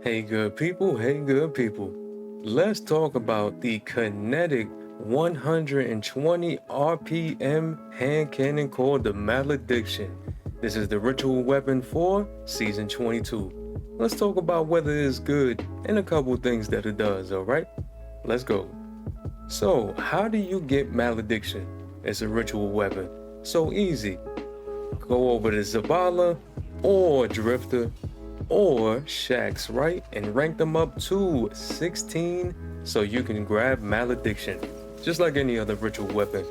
Hey good people, let's talk about the kinetic 120 RPM hand cannon called the Malediction. This is the ritual weapon for season 22. Let's talk about whether it is good and a couple things that it does, alright? Let's go. So, how do you get Malediction? It's a ritual weapon. So easy. Go over to Zavala or Drifter or Shax, right? And rank them up to 16 so you can grab Malediction. Just like any other ritual weapon.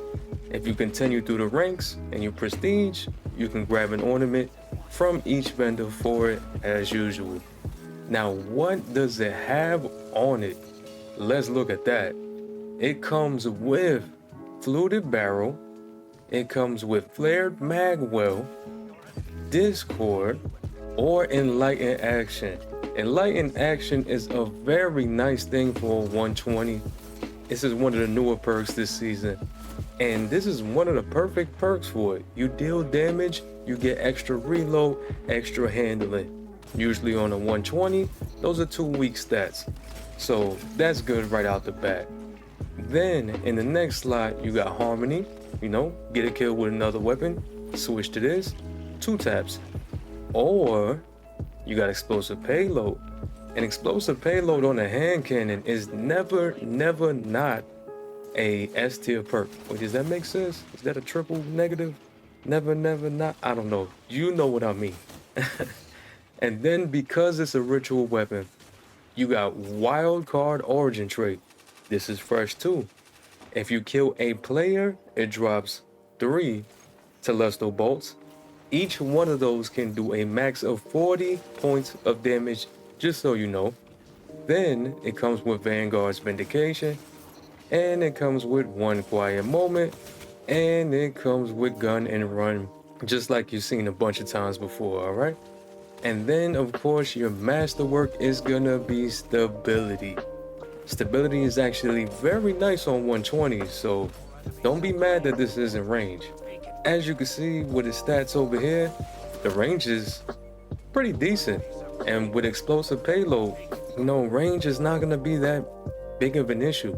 If you continue through the ranks and you prestige, you can grab an ornament from each vendor for it as usual. Now, what does it have on it? Let's look at that. It comes with fluted barrel. It comes with flared magwell, discord, or enlightened action. Enlightened action is a very nice thing for 120. This is one of the newer perks this season. And this is one of the perfect perks for it. You deal damage, you get extra reload, extra handling. Usually on a 120, those are 2 weak stats. So that's good right out the bat. Then in the next slot, you got Harmony. Get a kill with another weapon, switch to this, 2 taps. Or you got explosive payload. An explosive payload on a hand cannon is never not a S tier perk. Wait, does that make sense? Is that a triple negative? Never not? I don't know. You know what I mean. And then because it's a ritual weapon, you got wild card origin trait. This is fresh too. If you kill a player, it drops 3 Telesto bolts. Each one of those can do a max of 40 points of damage, just so you know. Then it comes with Vanguard's Vindication, and it comes with 1 Quiet Moment, and it comes with Gun and Run, just like you've seen a bunch of times before, alright? And then, of course, your masterwork is gonna be Stability. Stability is actually very nice on 120, so don't be mad that this isn't range. As you can see with his stats over here, the range is pretty decent. And with explosive payload, range is not gonna be that big of an issue.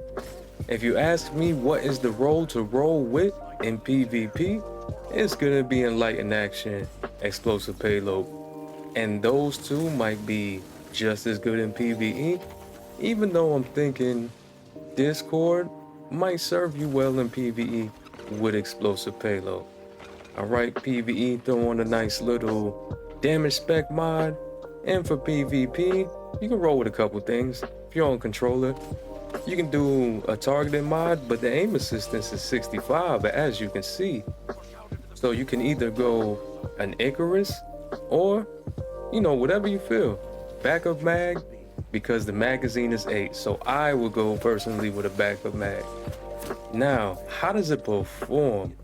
If you ask me what is the role to roll with in PvP, it's gonna be enlightened action, explosive payload. And those two might be just as good in PvE, even though I'm thinking Discord might serve you well in PvE with explosive payload. Alright, PvE, throw on a nice little damage spec mod. And for PvP, you can roll with a couple things. If you're on controller, you can do a targeted mod, but the aim assistance is 65, as you can see. So you can either go an Icarus or, whatever you feel. Backup mag, because the magazine is 8. So I would go personally with a backup mag. Now, how does it perform?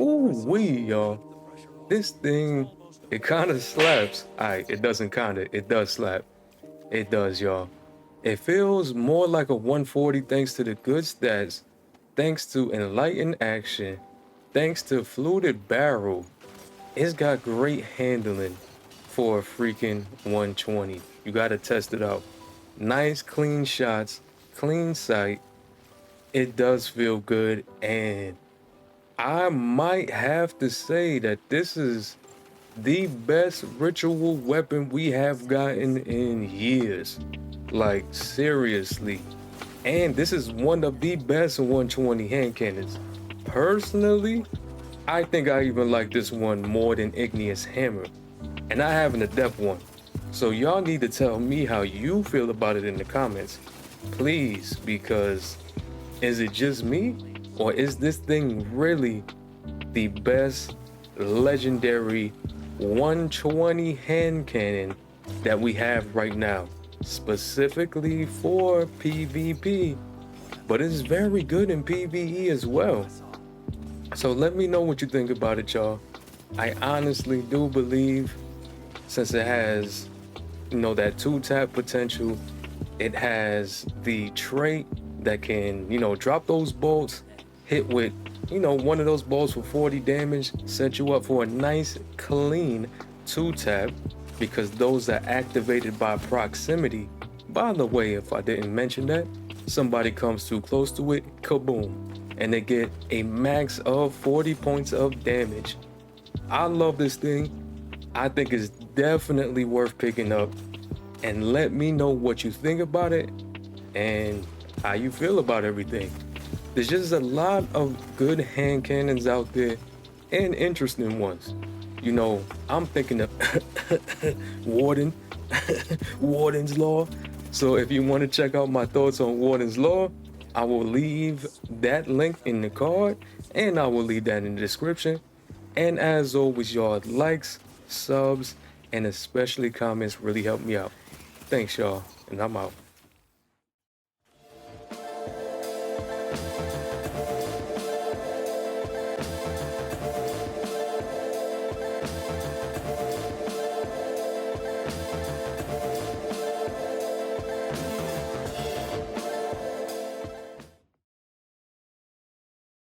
Ooh-wee, y'all. This thing, it kind of slaps. Alright, it doesn't kinda, it does slap. It does, y'all. It feels more like a 140 thanks to the good stats, thanks to enlightened action, thanks to fluted barrel. It's got great handling for a freaking 120. You gotta test it out. Nice clean shots, clean sight. It does feel good, and I might have to say that this is the best ritual weapon we have gotten in years. Like, seriously. And this is one of the best 120 hand cannons. Personally, I think I even like this one more than Igneous Hammer. And I have an adept one. So y'all need to tell me how you feel about it in the comments. Please, because is it just me? Or is this thing really the best legendary 120 hand cannon that we have right now? Specifically for PvP. But it's very good in PvE as well. So let me know what you think about it, y'all. I honestly do believe, since it has, that 2-tap potential, it has the trait that can, drop those bolts, hit with, one of those bolts for 40 damage, set you up for a nice, clean 2-tap. because those are activated by proximity. By the way, if I didn't mention that, somebody comes too close to it, kaboom, and they get a max of 40 points of damage. I love this thing. I think it's definitely worth picking up, and let me know what you think about it and how you feel about everything. There's just a lot of good hand cannons out there and interesting ones. You know, I'm thinking of Warden's Law. So if you want to check out my thoughts on Warden's Law, I will leave that link in the card, and I will leave that in the description. And as always, y'all, likes, subs, and especially comments really help me out. Thanks, y'all, and I'm out.